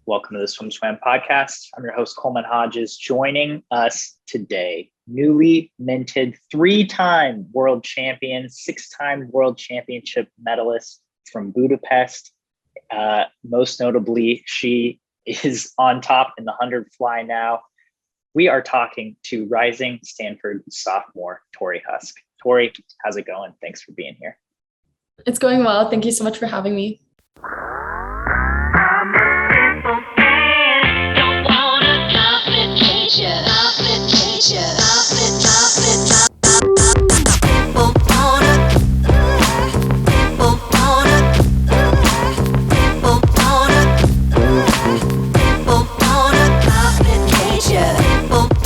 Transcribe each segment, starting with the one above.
Welcome to the Swim Swam podcast. I'm your host, Coleman Hodges. Joining us today, newly minted 3-time world champion, 6-time world championship medalist from Budapest. Most notably, she is on top in the 100 fly now. We are talking to rising Stanford sophomore, Torri Huske. Torri, how's it going? Thanks for being here. It's going well. Thank you so much for having me.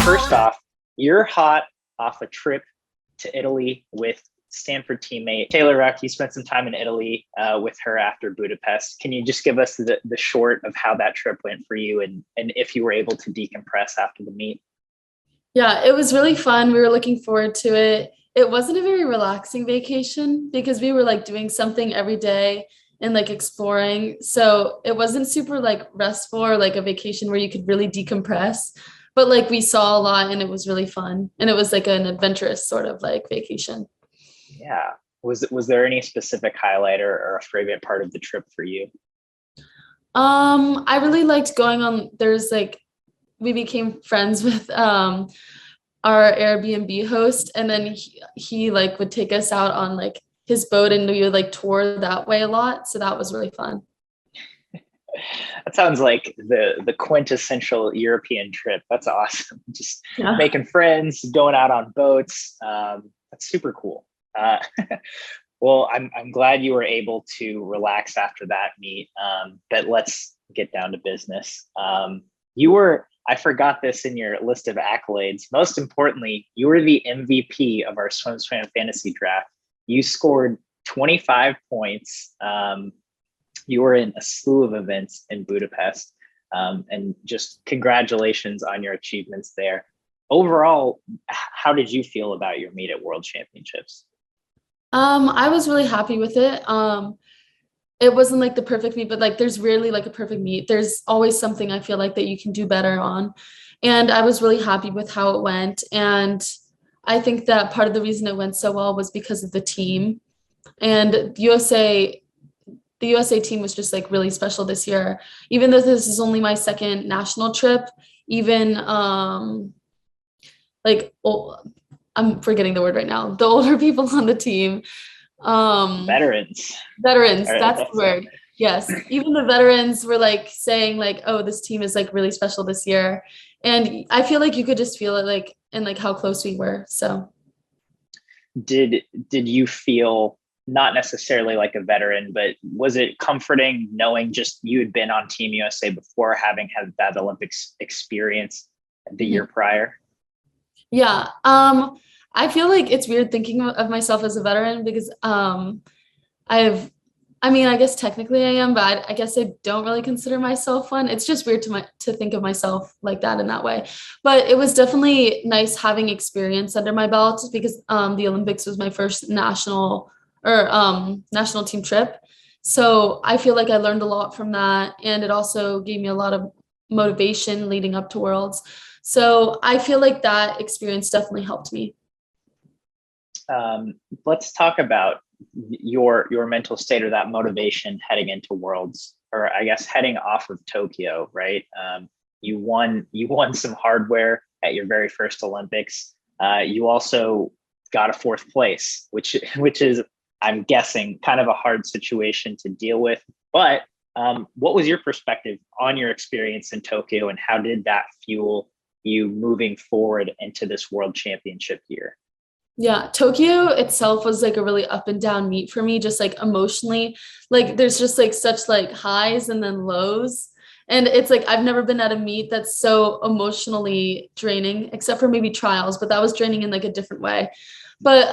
First off, you're hot off a trip to Italy with Stanford teammate Taylor Ruck. You spent some time in Italy with her after Budapest. Can you just give us the short of how that trip went for you and if you were able to decompress after the meet? Yeah, it was really fun. We were looking forward to it. It wasn't a very relaxing vacation because we were doing something every day and exploring. So it wasn't super restful or a vacation where you could really decompress. But we saw a lot and it was really fun. And it was an adventurous sort of vacation. Yeah. Was there any specific highlight or a favorite part of the trip for you? I really liked going on. We became friends with our Airbnb host, and then he would take us out on his boat, and we would tour that way a lot. So that was really fun. That sounds like the quintessential European trip. That's awesome. Just making friends, going out on boats. That's super cool. Well, I'm glad you were able to relax after that meet. But let's get down to business. I forgot this in your list of accolades. Most importantly, you were the MVP of our Swim Swam fantasy draft. You scored 25 points. You were in a slew of events in Budapest. And just congratulations on your achievements there. Overall, how did you feel about your meet at World Championships? I was really happy with it. It wasn't the perfect meet, but there's rarely a perfect meet. There's always something I feel that you can do better on. And I was really happy with how it went. And I think that part of the reason it went so well was because of the team. And the USA team was just really special this year. Even though this is only my second national trip, even I'm forgetting the word right now. The older people on the team. Veterans. That's the word. Yes. Even the veterans were saying oh, this team is really special this year. And I feel you could just feel it and how close we were. So did you feel not necessarily like a veteran, but was it comforting knowing just you had been on Team USA before, having had that Olympics experience the year prior? Yeah. I feel it's weird thinking of myself as a veteran because I guess technically I am, but I guess I don't really consider myself one. It's just weird to think of myself like that in that way. But it was definitely nice having experience under my belt because the Olympics was my first national team trip. So I feel I learned a lot from that. And it also gave me a lot of motivation leading up to Worlds. So I feel that experience definitely helped me. Let's talk about your mental state or that motivation heading into Worlds, or I guess heading off of Tokyo, right? You won some hardware at your very first Olympics. You also got a 4th place, which is, I'm guessing, kind of a hard situation to deal with. But what was your perspective on your experience in Tokyo, and how did that fuel you moving forward into this World Championship year? Yeah, Tokyo itself was a really up and down meet for me, just emotionally. There's just such highs and then lows. And it's I've never been at a meet that's so emotionally draining, except for maybe trials, but that was draining in a different way. But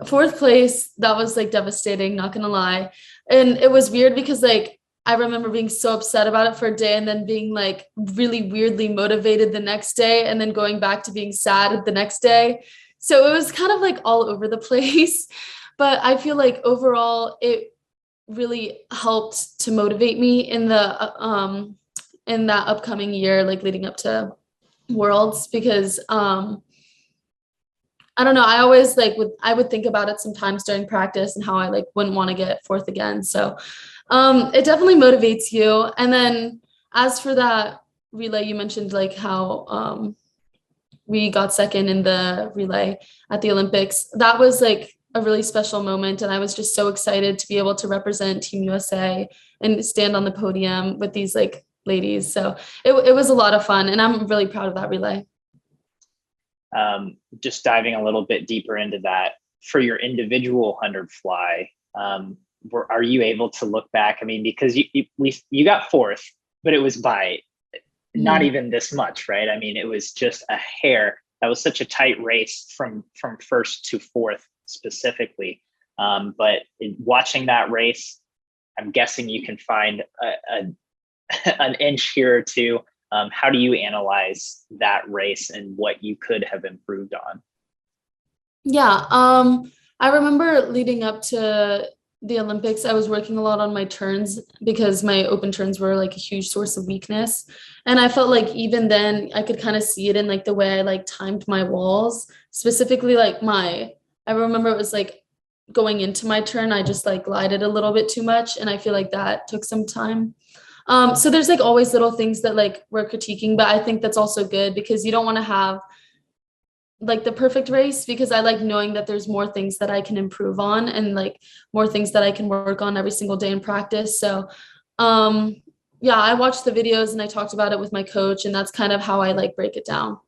4th place, that was devastating, not gonna lie. And it was weird because I remember being so upset about it for a day and then being really weirdly motivated the next day and then going back to being sad the next day. So it was kind of all over the place, but I feel overall it really helped to motivate me in that upcoming year, like leading up to Worlds, because I don't know, I always I would think about it sometimes during practice and how I like wouldn't want to get fourth again. So it definitely motivates you. And then as for that relay, you mentioned like how we got second in the relay at the Olympics. That was like a really special moment. And I was just so excited to be able to represent Team USA and stand on the podium with these like ladies. So it was a lot of fun, and I'm really proud of that relay. Just diving a little bit deeper into that, for your individual 100 fly, are you able to look back? I mean, because you got fourth, but it was by not even this much, right? I mean, it was just a hair. That was such a tight race from first to fourth specifically. But watching that race, I'm guessing you can find an inch here or two. How do you analyze that race and what you could have improved on? Yeah, I remember leading up to the Olympics, I was working a lot on my turns because my open turns were like a huge source of weakness. And I felt like even then I could kind of see it in like the way I like timed my walls, specifically like I remember it was like going into my turn, I just like glided a little bit too much. And I feel like that took some time. So there's like always little things that like we're critiquing, but I think that's also good because you don't want to have like the perfect race, because I like knowing that there's more things that I can improve on and like more things that I can work on every single day in practice. So yeah, I watched the videos and I talked about it with my coach, and that's kind of how I like break it down.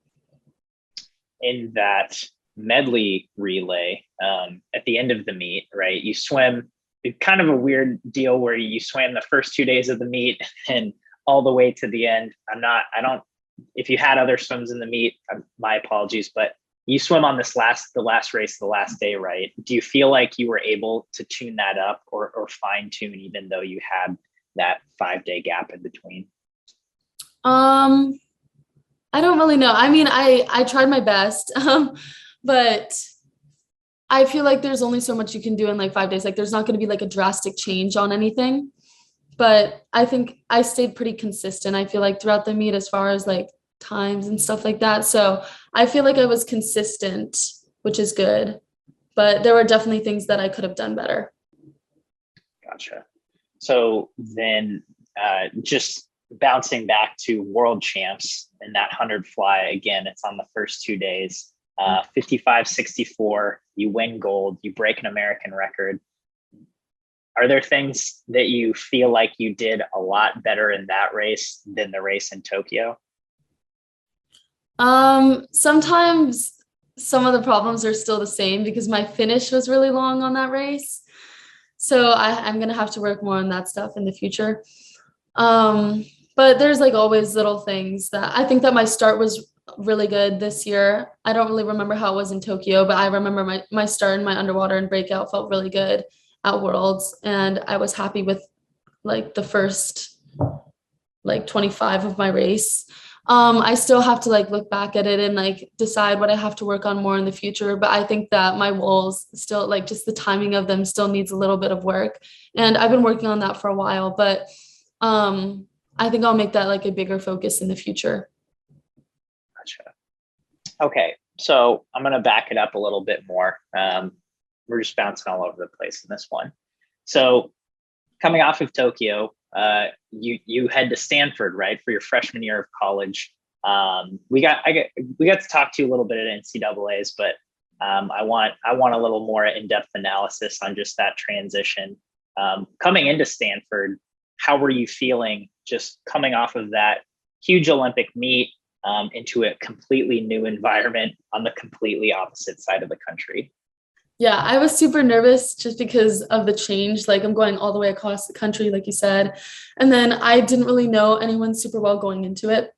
In that medley relay, at the end of the meet, right, you swim, kind of a weird deal where you swam the first 2 days of the meet and all the way to the end. If you had other swims in the meet, my apologies, but you swim on the last race, the last day, right? Do you feel like you were able to tune that up or fine tune, even though you had that 5-day gap in between? I don't really know. I mean, I tried my best, but I feel like there's only so much you can do in like 5 days. Like there's not going to be like a drastic change on anything, but I think I stayed pretty consistent. I feel like throughout the meet as far as like times and stuff like that. So I feel like I was consistent, which is good, but there were definitely things that I could have done better. Gotcha. So then just bouncing back to world champs and that 100 fly again, it's on the first 2 days, 55-64, you win gold, you break an American record. Are there things that you feel like you did a lot better in that race than the race in Tokyo? Sometimes some of the problems are still the same because my finish was really long on that race. So I'm going to have to work more on that stuff in the future. But there's like always little things that I think that my start was really good this year. I don't really remember how it was in Tokyo, but I remember my start in my underwater and breakout felt really good at Worlds. And I was happy with like the first like 25 of my race. I still have to like look back at it and like decide what I have to work on more in the future. But I think that my walls still like just the timing of them still needs a little bit of work. And I've been working on that for a while, but I think I'll make that like a bigger focus in the future. Gotcha. Okay. So I'm going to back it up a little bit more. We're just bouncing all over the place in this one. So coming off of Tokyo, you head to Stanford, right, for your freshman year of college. We got to talk to you a little bit at NCAAs, but I want a little more in-depth analysis on just that transition. Coming into Stanford, how were you feeling just coming off of that huge Olympic meet into a completely new environment on the completely opposite side of the country? Yeah, I was super nervous just because of the change. Like I'm going all the way across the country, like you said. And then I didn't really know anyone super well going into it.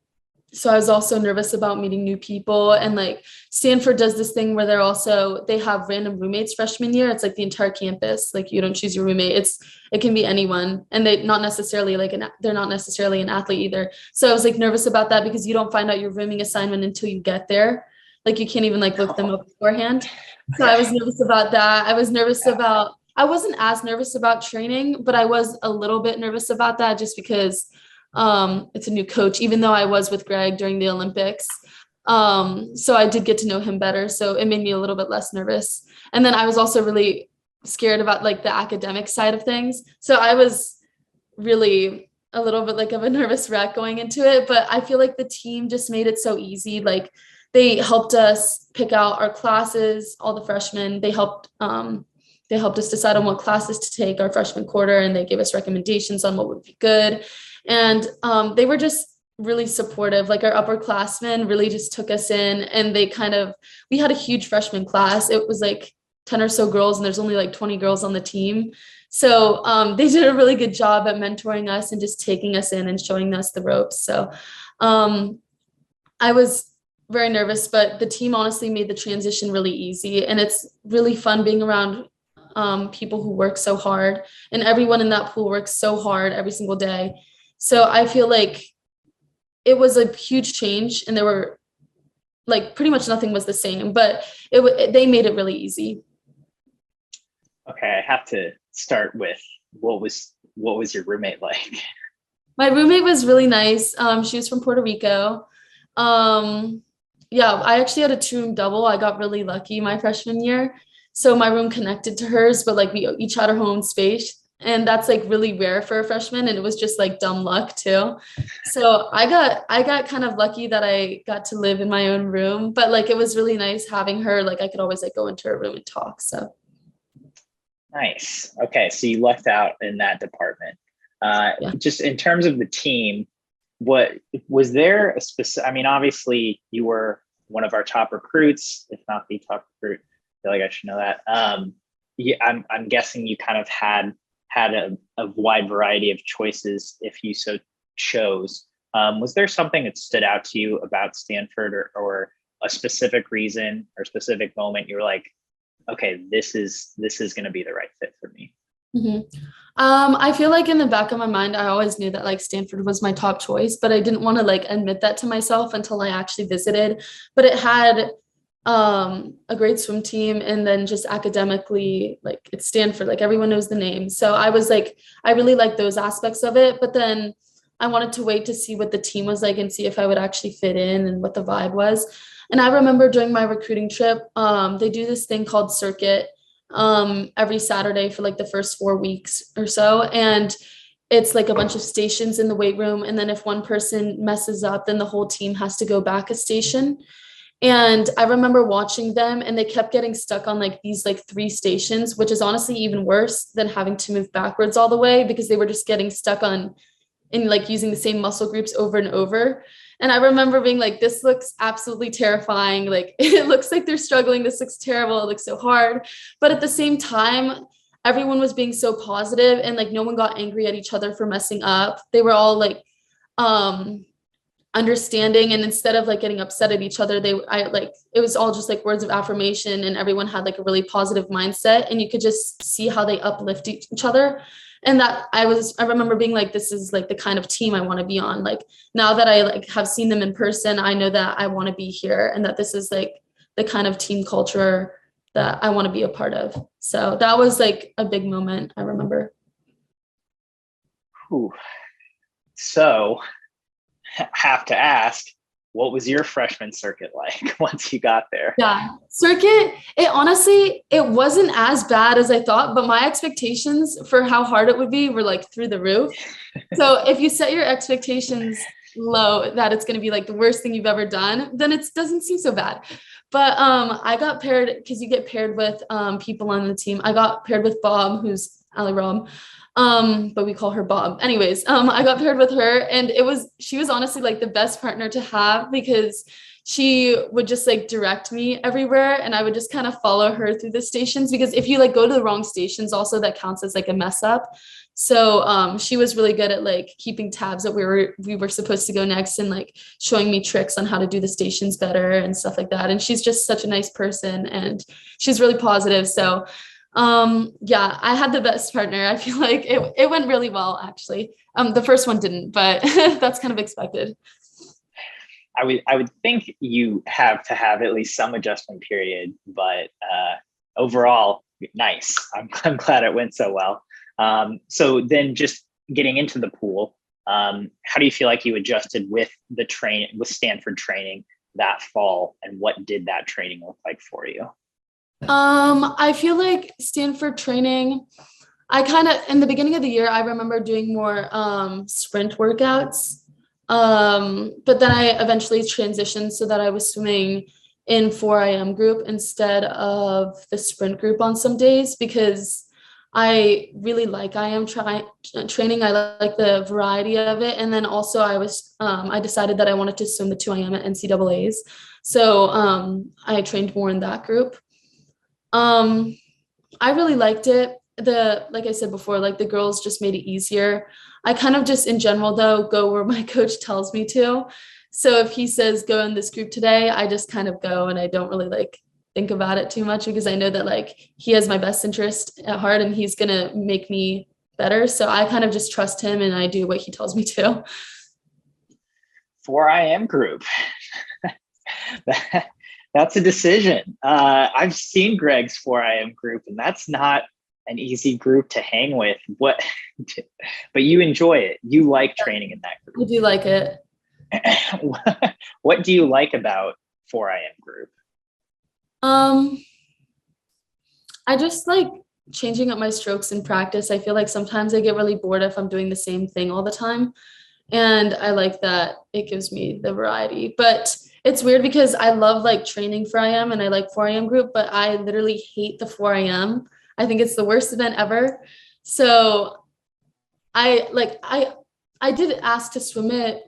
So I was also nervous about meeting new people. And like Stanford does this thing where they have random roommates freshman year. It's like the entire campus. Like you don't choose your roommate. It can be anyone. And they're not necessarily an athlete either. So I was like nervous about that because you don't find out your rooming assignment until you get there. Like you can't even like look them up beforehand. So I was nervous about that. I was nervous about I wasn't as nervous about training, but I was a little bit nervous about that just because it's a new coach, even though I was with Greg during the Olympics. So I did get to know him better. So it made me a little bit less nervous. And then I was also really scared about like the academic side of things. So I was really a little bit like of a nervous wreck going into it, but I feel like the team just made it so easy. Like they helped us pick out our classes, all the freshmen. They helped us decide on what classes to take our freshman quarter, and they gave us recommendations on what would be good. And they were just really supportive. Like our upperclassmen really just took us in, and we had a huge freshman class. It was like 10 or so girls, and there's only like 20 girls on the team. So they did a really good job at mentoring us and just taking us in and showing us the ropes. So I was very nervous, but the team honestly made the transition really easy. And it's really fun being around people who work so hard, and everyone in that pool works so hard every single day. So I feel like it was a huge change, and there were like pretty much nothing was the same, but they made it really easy. Okay, I have to start with what was your roommate like? My roommate was really nice. She was from Puerto Rico. Yeah, I actually had a 2-room double. I got really lucky my freshman year. So my room connected to hers, but like we each had our own space. And that's like really rare for a freshman. And it was just like dumb luck too. So I got kind of lucky that I got to live in my own room, but like it was really nice having her. Like I could always like go into her room and talk. So nice. Okay, so you lucked out in that department. Yeah. Just in terms of the team, what was there a specific? I mean, obviously you were one of our top recruits, if not the top recruit. I feel like I should know that. Yeah, I'm guessing you kind of had a wide variety of choices if you so chose. Was there something that stood out to you about Stanford, or a specific reason or specific moment you were like, okay, this is going to be the right fit for me? Mm-hmm. I feel like in the back of my mind, I always knew that like Stanford was my top choice, but I didn't want to like admit that to myself until I actually visited. But it had a great swim team, and then just academically, like it's Stanford, like everyone knows the name. So I was like, I really liked those aspects of it, but then I wanted to wait to see what the team was like and see if I would actually fit in and what the vibe was. And I remember during my recruiting trip, they do this thing called circuit every Saturday for like the first 4 weeks or so. And it's like a bunch of stations in the weight room. And then if one person messes up, then the whole team has to go back a station. And I remember watching them, and they kept getting stuck on like these like 3 stations, which is honestly even worse than having to move backwards all the way, because they were just getting stuck on in like using the same muscle groups over and over. And I remember being like, this looks absolutely terrifying. Like it looks like they're struggling. This looks terrible. It looks so hard. But at the same time, everyone was being so positive, and like no one got angry at each other for messing up. They were all like understanding, and instead of like getting upset at each other, it was all just like words of affirmation, and everyone had like a really positive mindset, and you could just see how they uplift each other. And that I remember being like, this is like the kind of team I want to be on. Like now that I like have seen them in person, I know that I want to be here, and that this is like the kind of team culture that I want to be a part of. So that was like a big moment, I remember. Ooh. So have to ask, what was your freshman circuit like once you got there? Yeah, circuit, it wasn't as bad as I thought, but my expectations for how hard it would be were like through the roof. So if you set your expectations low, that it's going to be like the worst thing you've ever done, then it doesn't seem so bad. But I got paired, because you get paired with people on the team. I got paired with Bob, who's Ali Rob. But we call her Bob. Anyways, I got paired with her, and she was honestly like the best partner to have, because she would just like direct me everywhere, and I would just kind of follow her through the stations, because if you like go to the wrong stations, also that counts as like a mess up. So she was really good at like keeping tabs that we were supposed to go next, and like showing me tricks on how to do the stations better and stuff like that. And she's just such a nice person, and she's really positive. So yeah, I had the best partner. I feel like it went really well, actually. The first one didn't, but that's kind of expected. I would think you have to have at least some adjustment period, but overall, Nice. I'm glad it went so well. So then just getting into the pool, how do you feel like you adjusted with Stanford training that fall, and what did that training look like for you? I feel like Stanford training, I kind of, in the beginning of the year, I remember doing more sprint workouts. But then I eventually transitioned so that I was swimming in 4 a.m. group instead of the sprint group on some days, because I really like training. I like the variety of it. And then also I decided that I wanted to swim the 2 a.m. at NCAAs. So I trained more in that group. I really liked it. Like I said before, like the girls just made it easier. I kind of just in general though, go where my coach tells me to. So if he says, go in this group today, I just kind of go, and I don't really like think about it too much, because I know that like he has my best interest at heart and he's going to make me better. So I kind of just trust him and I do what he tells me to. 4 a.m. group. That's a decision. I've seen Greg's 4 a.m. group, and that's not an easy group to hang with. But you enjoy it. You like training in that group. I do like it. What do you like about 4 a.m. group? I just like changing up my strokes in practice. I feel like sometimes I get really bored if I'm doing the same thing all the time. And I like that it gives me the variety. But it's weird because I love like training for IM and I like 4 a.m. group, but I literally hate the 4 a.m. I think it's the worst event ever. So I did ask to swim it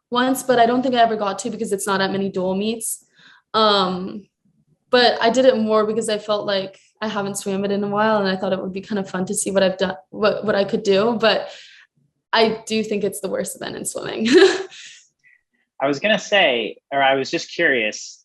once, but I don't think I ever got to because it's not at many dual meets. But I did it more because I felt like I haven't swam it in a while and I thought it would be kind of fun to see what I've done, what I could do. But I do think it's the worst event in swimming. I was going to say, or I was just curious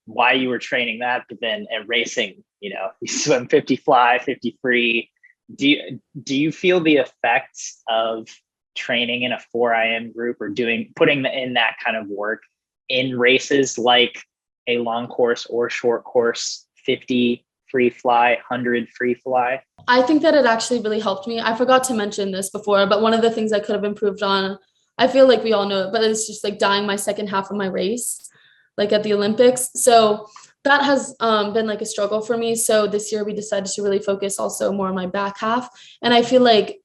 why you were training that, but then at racing, you swim 50 fly, 50 free. Do you feel the effects of training in a 4 a.m. group or putting in that kind of work in races like a long course or short course, 50 free fly, 100 free fly? I think that it actually really helped me. I forgot to mention this before, but one of the things I could have improved on, I feel like we all know it, but it's just like dying my second half of my race, like at the Olympics. So that has been like a struggle for me. So this year we decided to really focus also more on my back half. And I feel like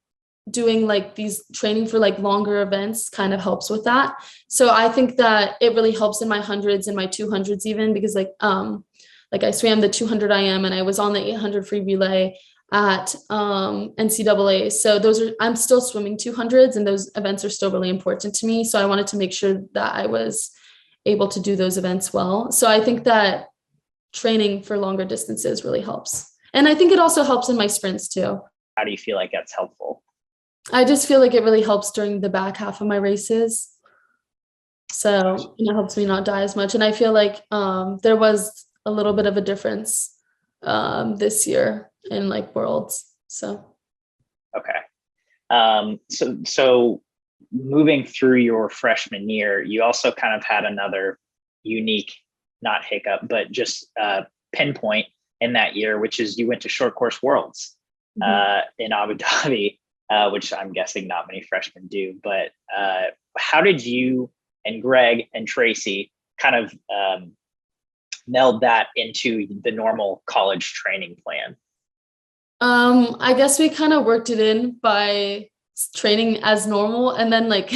doing like these training for like longer events kind of helps with that. So I think that it really helps in my hundreds and my 200s even, because like I swam the 200 IM and I was on the 800 free relay at NCAA. So I'm still swimming 200s and those events are still really important to me. So I wanted to make sure that I was able to do those events well. So I think that training for longer distances really helps. And I think it also helps in my sprints too. How do you feel like that's helpful? I just feel like it really helps during the back half of my races. So it helps me not die as much. And I feel like there was a little bit of a difference this year in like worlds. So. Okay. So moving through your freshman year, you also kind of had another unique, not hiccup, but just pinpoint in that year, which is you went to short course worlds in Abu Dhabi, which I'm guessing not many freshmen do. But how did you and Greg and Tracy kind of meld that into the normal college training plan? I guess we kind of worked it in by training as normal, and then like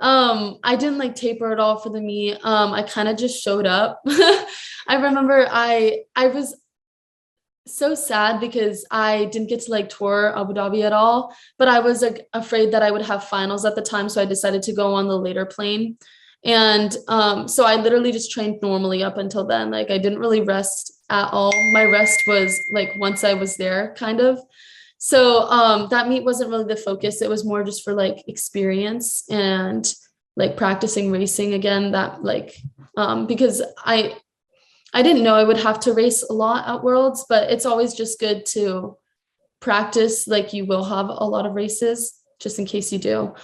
I didn't like taper at all for the meet. I kind of just showed up. I remember I was so sad because I didn't get to like tour Abu Dhabi at all, but I was like afraid that I would have finals at the time, so I decided to go on the later plane. And so I literally just trained normally up until then. Like I didn't really rest at all. My rest was like once I was there, kind of. So that meet wasn't really the focus. It was more just for like experience and like practicing racing again, that like because I didn't know I would have to race a lot at Worlds, but it's always just good to practice. Like you will have a lot of races just in case you do.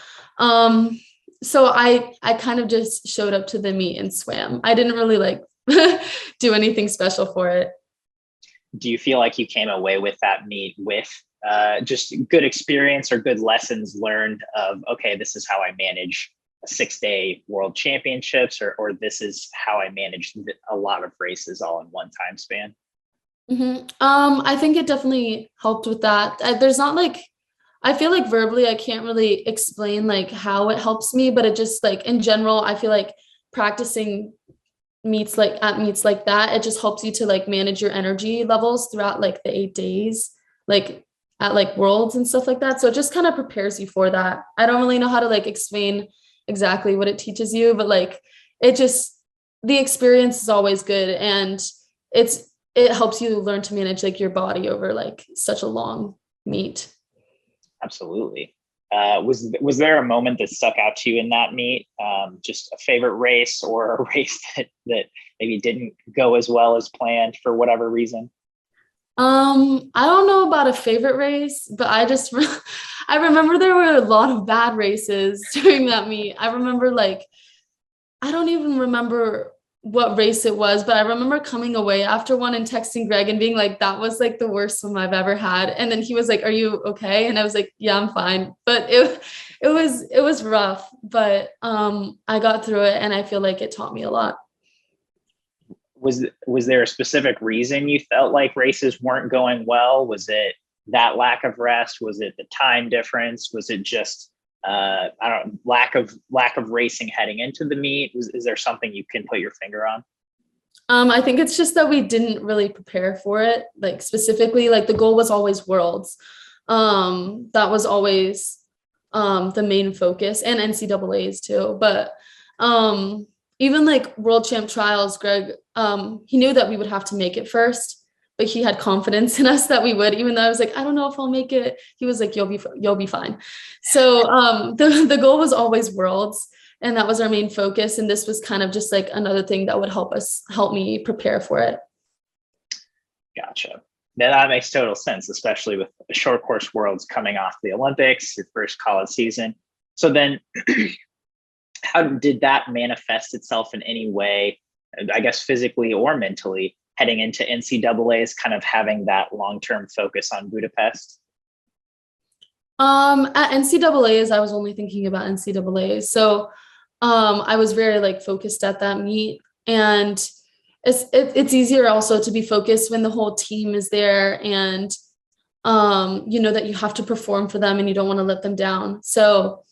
So I kind of just showed up to the meet and swam. I didn't really like do anything special for it. do you feel like you came away with that meet with just good experience or good lessons learned of, okay, this is how I manage a 6-day world championships, or this is how I manage a lot of races all in one time span? I think it definitely helped with that. There's not like, I feel like verbally, I can't really explain like how it helps me, but it just like in general, I feel like practicing meets like that, it just helps you to like manage your energy levels throughout like the 8 days, like at like worlds and stuff like that. So it just kind of prepares you for that. I don't really know how to like explain exactly what it teaches you, but like it just, the experience is always good, and it helps you learn to manage like your body over like such a long meet. Absolutely. Was there a moment that stuck out to you in that meet? Just a favorite race, or a race that maybe didn't go as well as planned for whatever reason? I don't know about a favorite race, but I remember there were a lot of bad races during that meet. I remember like, I don't even remember what race it was, but I remember coming away after one and texting Greg and being like, that was like the worst swim I've ever had. And then he was like, are you okay? And I was like, yeah, I'm fine. But it was rough, but I got through it, and I feel like it taught me a lot. Was there a specific reason you felt like races weren't going well? Was it that lack of rest? Was it the time difference? Was it just I don't know, lack of racing heading into the meet? Is there something you can put your finger on? I think it's just that we didn't really prepare for it. Like specifically, like the goal was always worlds. That was always the main focus, and NCAAs too. But even like world champ trials, Greg, he knew that we would have to make it first, but he had confidence in us that we would, even though I was like, I don't know if I'll make it. He was like, you'll be fine. So the goal was always worlds, and that was our main focus. And this was kind of just like another thing that would help me prepare for it. Gotcha. Now that makes total sense, especially with the short course worlds coming off the Olympics, your first college season. So then how did that manifest itself in any way, I guess physically or mentally, heading into NCAAs, kind of having that long-term focus on Budapest? At NCAAs, I was only thinking about NCAAs. So I was very like focused at that meet, and it's easier also to be focused when the whole team is there, and you know that you have to perform for them and you don't want to let them down. So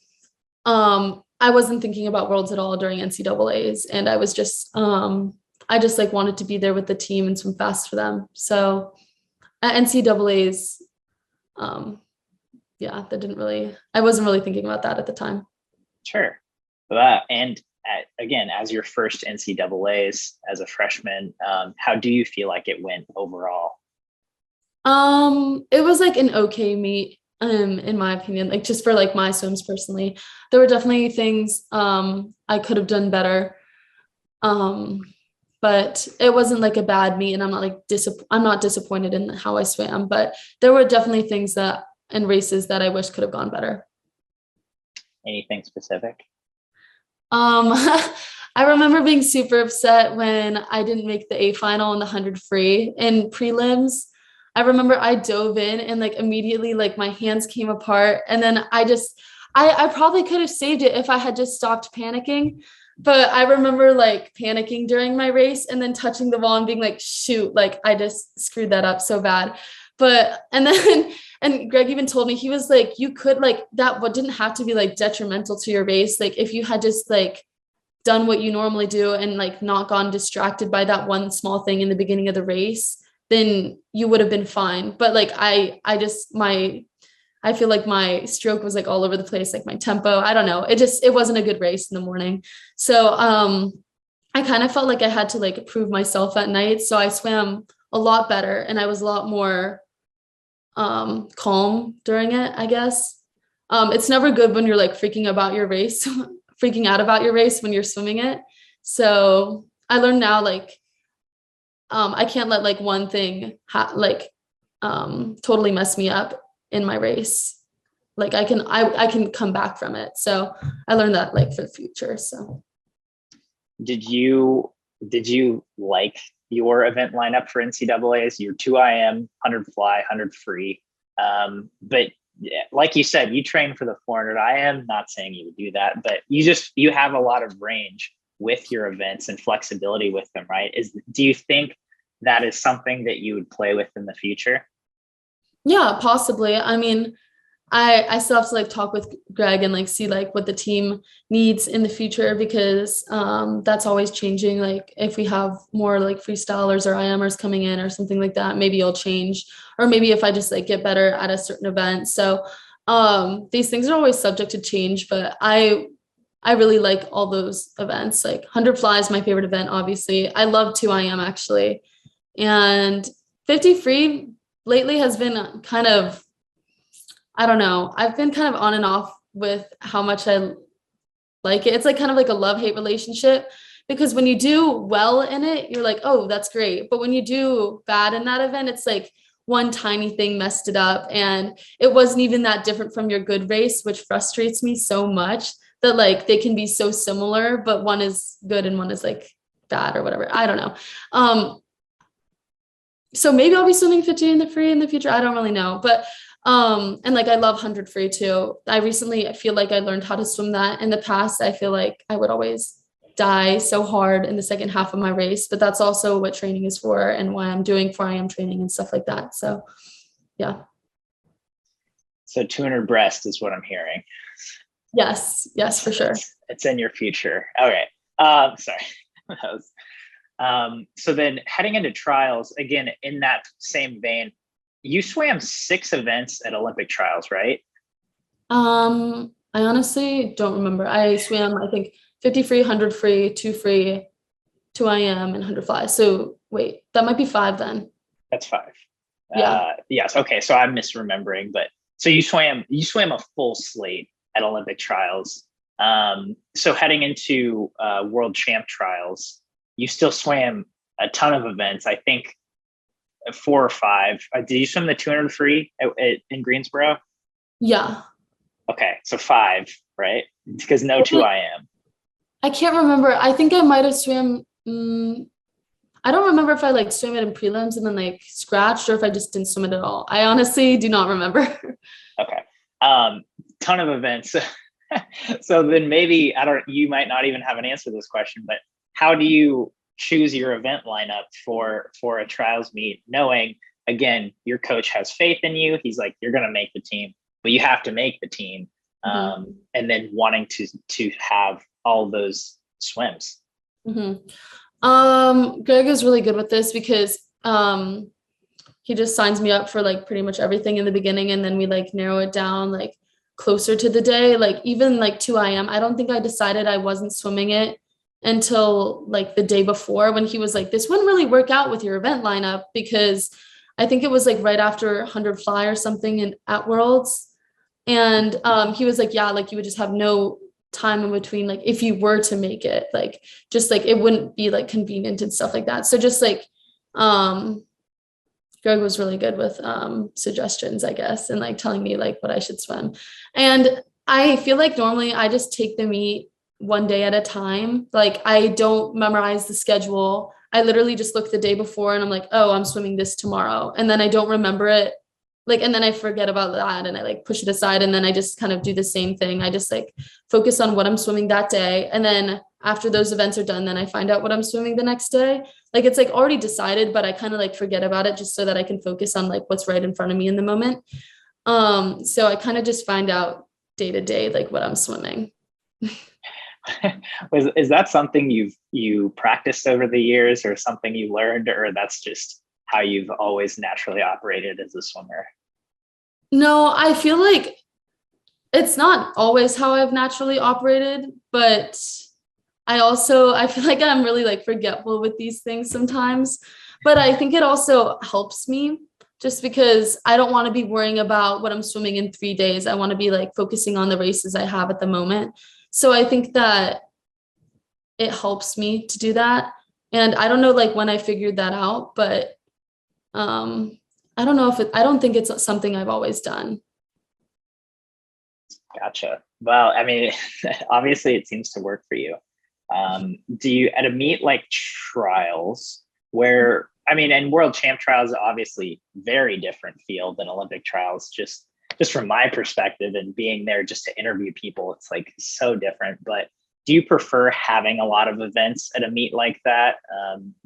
I wasn't thinking about worlds at all during NCAAs, and I was just I just like wanted to be there with the team and swim fast for them. So at NCAAs, yeah, I wasn't really thinking about that at the time. Sure. And again, as your first NCAAs as a freshman, how do you feel like it went overall? It was like an okay meet, in my opinion, like just for like my swims personally. There were definitely things I could have done better. But it wasn't like a bad meet, and I'm not like I'm not disappointed in how I swam, but there were definitely things that in races that I wish could have gone better. Anything specific? I remember being super upset when I didn't make the A final in the 100 free in prelims. I remember I dove in and like immediately like my hands came apart, and then I probably could have saved it if I had just stopped panicking. But I remember like panicking during my race and then touching the wall and being like, shoot, like I just screwed that up so bad. And Greg even told me, he was like, you could like that, what didn't have to be like detrimental to your race. Like if you had just like done what you normally do and like not gone distracted by that one small thing in the beginning of the race, then you would have been fine. But like, I feel like my stroke was like all over the place, like my tempo, I don't know. It wasn't a good race in the morning. So I kind of felt like I had to like prove myself at night. So I swam a lot better, and I was a lot more calm during it, I guess. It's never good when you're like freaking out about your race when you're swimming it. So I learned now, like, I can't let like one thing totally mess me up in my race. Like I can come back from it. So I learned that like for the future. So did you like your event lineup for NCAAs, your 2 IM, 100 fly, 100 free. But yeah, like you said, you train for the 400 IM, not saying you would do that, but you have a lot of range with your events and flexibility with them, right? Do you think that is something that you would play with in the future? Yeah, possibly. I mean, I still have to like talk with Greg and like see like what the team needs in the future, because that's always changing. Like if we have more like freestylers or IMers coming in or something like that, maybe it'll change. Or maybe if I just like get better at a certain event. So these things are always subject to change, but I really like all those events. Like 100 fly is my favorite event, obviously. I love 2 IM actually. And 50 free lately has been kind of, I don't know. I've been kind of on and off with how much I like it. It's like kind of like a love-hate relationship, because when you do well in it, you're like, oh, that's great. But when you do bad in that event, it's like one tiny thing messed it up. And it wasn't even that different from your good race, which frustrates me so much that like they can be so similar, but one is good and one is like bad or whatever. I don't know. So maybe I'll be swimming 50 in the free in the future. I don't really know. But and like I love 100 free too. I feel like I learned how to swim that. In the past, I feel like I would always die so hard in the second half of my race, but that's also what training is for and why I'm doing 4 IM training and stuff like that. So yeah. So 200 breast is what I'm hearing. Yes, for sure. It's in your future. Okay. Sorry. So then heading into trials, again, in that same vein, you swam 6 events at Olympic trials, right? I honestly don't remember. I swam, I think 50 free, 100 free, 2 free, 2 IM and 100 fly. So wait, that might be 5 then. That's 5. Yeah. Yes. Okay. So I'm misremembering, but so you swam a full slate at Olympic trials. So heading into world champ trials, you still swam a ton of events. I think 4 or 5. Did you swim the 200 free in Greensboro? Yeah. Okay, so 5, right? Because no 2 IM. I can't remember. I think I might have swam. I don't remember if I like swam it in prelims and then like scratched, or if I just didn't swim it at all. I honestly do not remember. Okay. Ton of events. So then maybe, you might not even have an answer to this question, but how do you choose your event lineup for a trials meet, knowing, again, your coach has faith in you. He's like, you're going to make the team, but you have to make the team. And then wanting to have all those swims. Greg is really good with this, because he just signs me up for like pretty much everything in the beginning, and then we like narrow it down like closer to the day. Like even like 2 IM, I don't think I decided I wasn't swimming it until like the day before, when he was like, this wouldn't really work out with your event lineup, because I think it was like right after 100 fly or something at Worlds. And he was like, yeah, like you would just have no time in between, like if you were to make it, like just like it wouldn't be like convenient and stuff like that. So just like Greg was really good with suggestions, I guess, and like telling me like what I should swim. And I feel like normally I just take the meet one day at a time. Like I don't memorize the schedule. I literally just look the day before and I'm like, oh, I'm swimming this tomorrow. And then I don't remember it. Like, and then I forget about that and I like push it aside. And then I just kind of do the same thing. I just like focus on what I'm swimming that day. And then after those events are done, then I find out what I'm swimming the next day. Like, it's like already decided, but I kind of like forget about it just so that I can focus on like what's right in front of me in the moment. So I kind of just find out day to day, like what I'm swimming. Is that something you practiced over the years, or something you learned, or that's just how you've always naturally operated as a swimmer? No, I feel like it's not always how I've naturally operated, but I feel like I'm really like forgetful with these things sometimes, but I think it also helps me just because I don't want to be worrying about what I'm swimming in 3 days. I want to be like focusing on the races I have at the moment. So I think that it helps me to do that. And I don't know like when I figured that out, but I don't know I don't think it's something I've always done. Gotcha. Well, I mean, obviously it seems to work for you. Do you, at a meet like trials, where, I mean, and world champ trials are obviously very different field than Olympic trials, just from my perspective and being there just to interview people, it's like so different. But do you prefer having a lot of events at a meet like that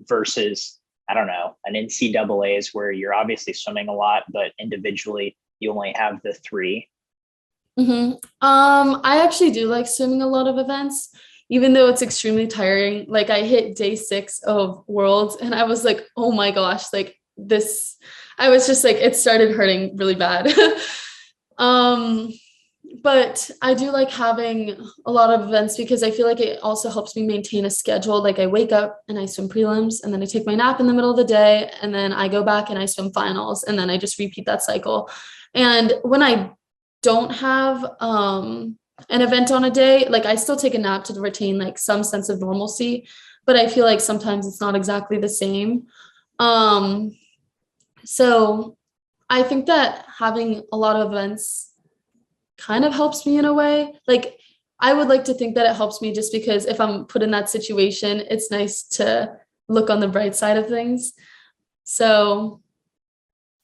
versus, I don't know, an NCAAs where you're obviously swimming a lot, but individually you only have the 3? I actually do like swimming a lot of events, even though it's extremely tiring. Like I hit day 6 of Worlds and I was like, oh my gosh, like this, I was just like, it started hurting really bad. But I do like having a lot of events because I feel like it also helps me maintain a schedule. Like I wake up and I swim prelims and then I take my nap in the middle of the day and then I go back and I swim finals and then I just repeat that cycle. And when I don't have an event on a day, like I still take a nap to retain like some sense of normalcy, but I feel like sometimes it's not exactly the same. So I think that having a lot of events kind of helps me in a way. Like I would like to think that it helps me just because if I'm put in that situation, it's nice to look on the bright side of things. So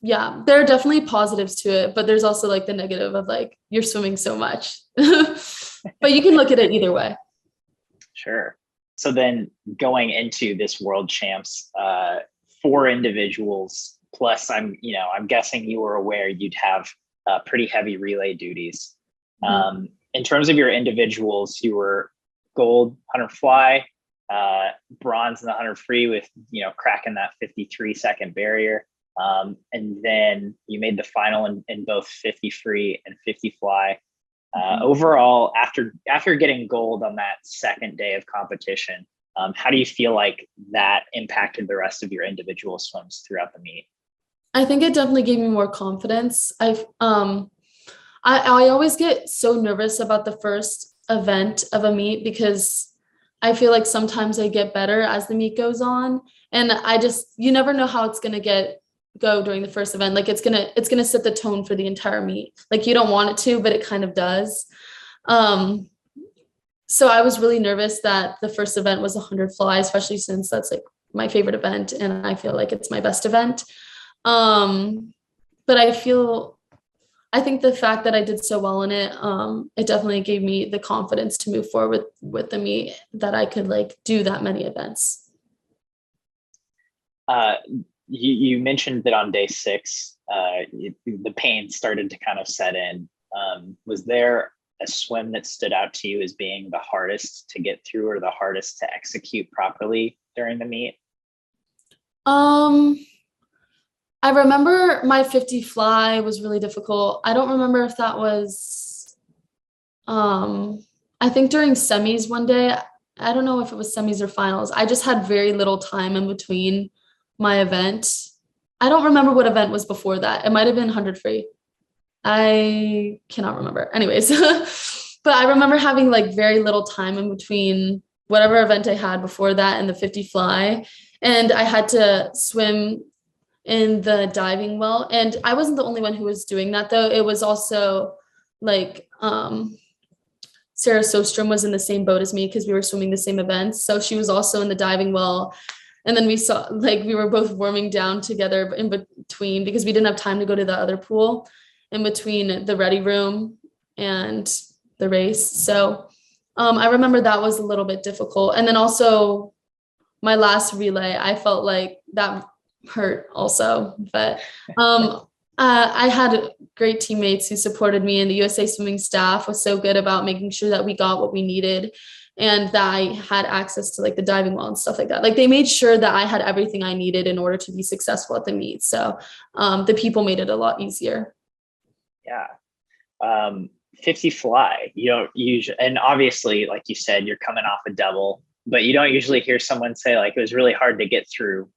yeah, there are definitely positives to it, but there's also like the negative of like, you're swimming so much, but you can look at it either way. Sure. So then going into this world champs, 4 individuals, plus I'm guessing you were aware you'd have pretty heavy relay duties. In terms of your individuals, you were gold 100 fly, bronze in the 100 free with, cracking that 53-second barrier. And then you made the final in both 50 free and 50 fly. Overall, after getting gold on that second day of competition, how do you feel like that impacted the rest of your individual swims throughout the meet? I think it definitely gave me more confidence. I always get so nervous about the first event of a meet because I feel like sometimes I get better as the meet goes on. And you never know how it's going to go during the first event. Like it's going to set the tone for the entire meet. Like you don't want it to, but it kind of does. So I was really nervous that the first event was 100 fly, especially since that's like my favorite event. And I feel like it's my best event. But I think the fact that I did so well in it, it definitely gave me the confidence to move forward with the meet that I could like do that many events. You mentioned that on day 6, the pain started to kind of set in. Was there a swim that stood out to you as being the hardest to get through or the hardest to execute properly during the meet? I remember my 50 fly was really difficult. I don't remember if that was, I think during semis one day, I don't know if it was semis or finals. I just had very little time in between my event. I don't remember what event was before that. It might've been 100 free. I cannot remember. Anyways, but I remember having like very little time in between whatever event I had before that and the 50 fly. And I had to swim in the diving well. And I wasn't the only one who was doing that though. It was also like, Sarah Sjostrom was in the same boat as me because we were swimming the same events. So she was also in the diving well. And then we saw like we were both warming down together in between because we didn't have time to go to the other pool in between the ready room and the race. So I remember that was a little bit difficult. And then also my last relay, I felt like that hurt also, but I had great teammates who supported me, and the USA swimming staff was so good about making sure that we got what we needed and that I had access to like the diving well and stuff like that. Like they made sure that I had everything I needed in order to be successful at the meet. So the people made it a lot easier. Yeah. 50 fly, you don't usually, and obviously, like you said, you're coming off a double, but you don't usually hear someone say like, it was really hard to get through.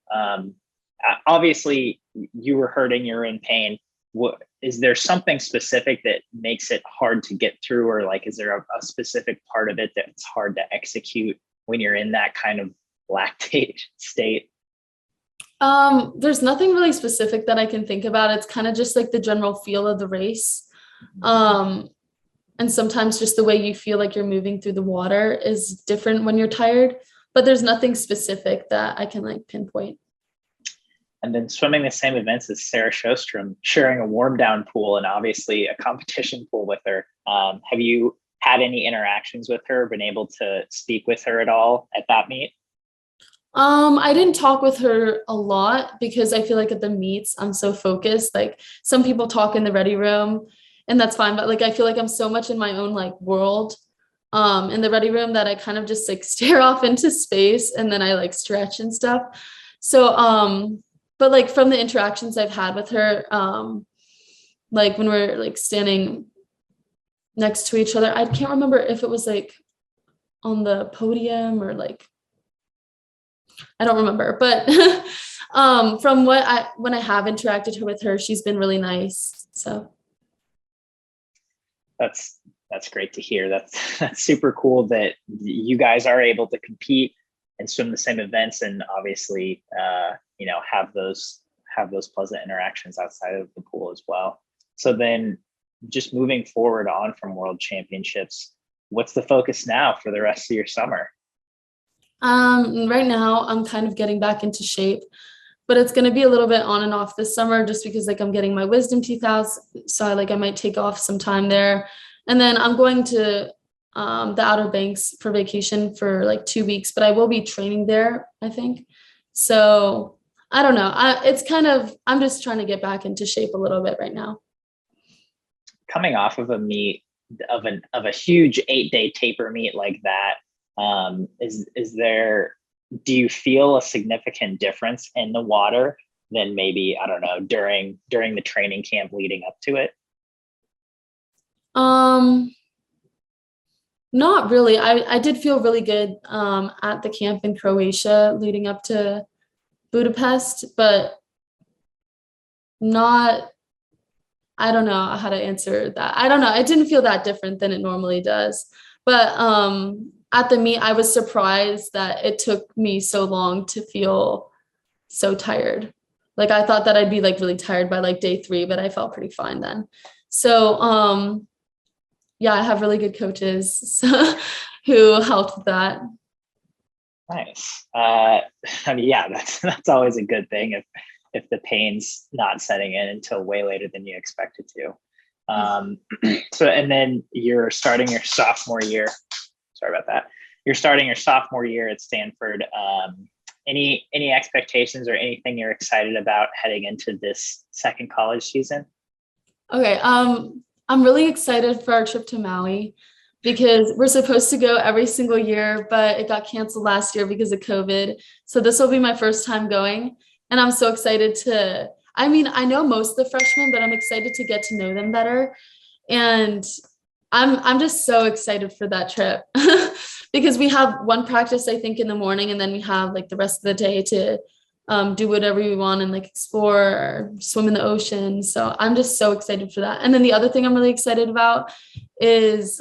Obviously you were hurting, you're in pain. What is there something specific that makes it hard to get through, or like is there a specific part of it that's hard to execute when you're in that kind of lactate state? There's nothing really specific that I can think about. It's kind of just like the general feel of the race. And sometimes just the way you feel like you're moving through the water is different when you're tired, but there's nothing specific that I can like pinpoint. and then swimming the same events as Sarah Sjostrom, sharing a warm down pool and obviously a competition pool with her. Have you had any interactions with her, been able to speak with her at all at that meet? I didn't talk with her a lot because I feel like at the meets, I'm so focused. Like some people talk in the ready room and that's fine. But like, I feel like I'm so much in my own like world in the ready room that I kind of just like stare off into space and then I like stretch and stuff. So, but like from the interactions I've had with her, like when we're like standing next to each other, I can't remember if it was like on the podium or like, I don't remember, but from when I have interacted with her, she's been really nice. So that's great to hear. That's super cool that you guys are able to compete and swim the same events, and obviously, have those pleasant interactions outside of the pool as well. So then, just moving forward on from World Championships, what's the focus now for the rest of your summer? Right now I'm kind of getting back into shape, but it's going to be a little bit on and off this summer just because like I'm getting my wisdom teeth out. So I might take off some time there. And then I'm going to the Outer Banks for vacation for like 2 weeks, but I will be training there, I think. So I don't know. I'm just trying to get back into shape a little bit right now. Coming off of a meet of a huge 8-day taper meet like that, do you feel a significant difference in the water than maybe, I don't know, during the training camp leading up to it? Not really. I did feel really good at the camp in Croatia leading up to Budapest, but I don't know how to answer that. I don't know. It didn't feel that different than it normally does. But at the meet, I was surprised that it took me so long to feel so tired. Like I thought that I'd be like really tired by like day 3, but I felt pretty fine then. So yeah, I have really good coaches who helped with that. Nice. Yeah, that's always a good thing if the pain's not setting in until way later than you expect it to. So, and then you're starting your sophomore year. Sorry about that. You're starting your sophomore year at Stanford. Any expectations or anything you're excited about heading into this second college season? Okay. I'm really excited for our trip to Maui because we're supposed to go every single year, but it got canceled last year because of COVID. So this will be my first time going. And I'm so excited I know most of the freshmen, but I'm excited to get to know them better. And I'm just so excited for that trip because we have one practice, I think, in the morning, and then we have like the rest of the day to do whatever we want and like explore or swim in the ocean. So I'm just so excited for that. And then the other thing I'm really excited about is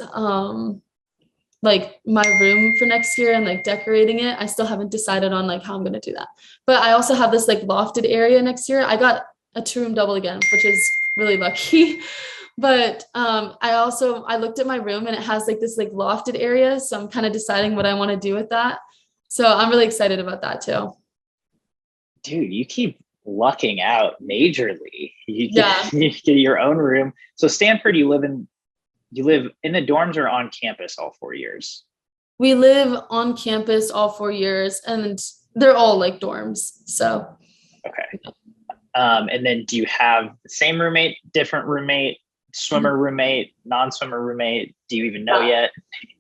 like my room for next year and like decorating it. I still haven't decided on like how I'm going to do that. But I also have this like lofted area next year. I got a 2-room double again, which is really lucky. But I looked at my room and it has like this like lofted area. So I'm kind of deciding what I want to do with that. So I'm really excited about that too. Dude, you keep lucking out majorly. You get your own room. So Stanford, you live in the dorms or on campus all 4 years? We live on campus all 4 years and they're all like dorms. So. Okay. And then do you have the same roommate, different roommate, swimmer roommate, non-swimmer roommate? Do you even know yet?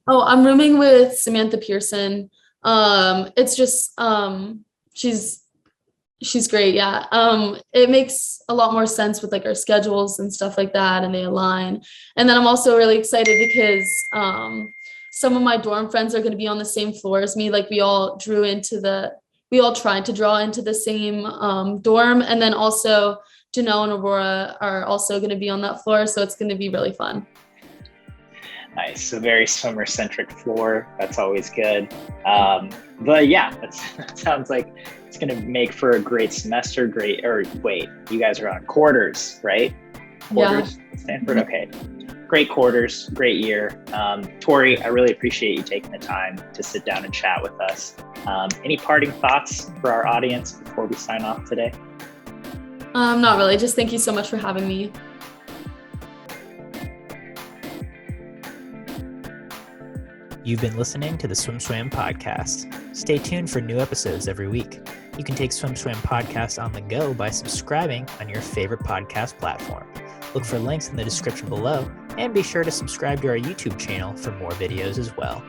Oh, I'm rooming with Samantha Pearson. It's just, she's great. Yeah. It makes a lot more sense with like our schedules and stuff like that, and they align. And then I'm also really excited because some of my dorm friends are going to be on the same floor as me. Like we all tried to draw into the same dorm, and then also Janelle and Aurora are also going to be on that floor, so it's going to be really fun. Nice. A very swimmer-centric floor. That's always good. But yeah, that sounds like it's going to make for a great semester. You guys are on quarters, right? Quarters? Yeah. Stanford? Okay. Great quarters, great year. Torri, I really appreciate you taking the time to sit down and chat with us. Any parting thoughts for our audience before we sign off today? Not really. Just thank you so much for having me. You've been listening to the Swim Swam podcast. Stay tuned for new episodes every week. You can take Swim Swam podcast on the go by subscribing on your favorite podcast platform. Look for links in the description below, and be sure to subscribe to our YouTube channel for more videos as well.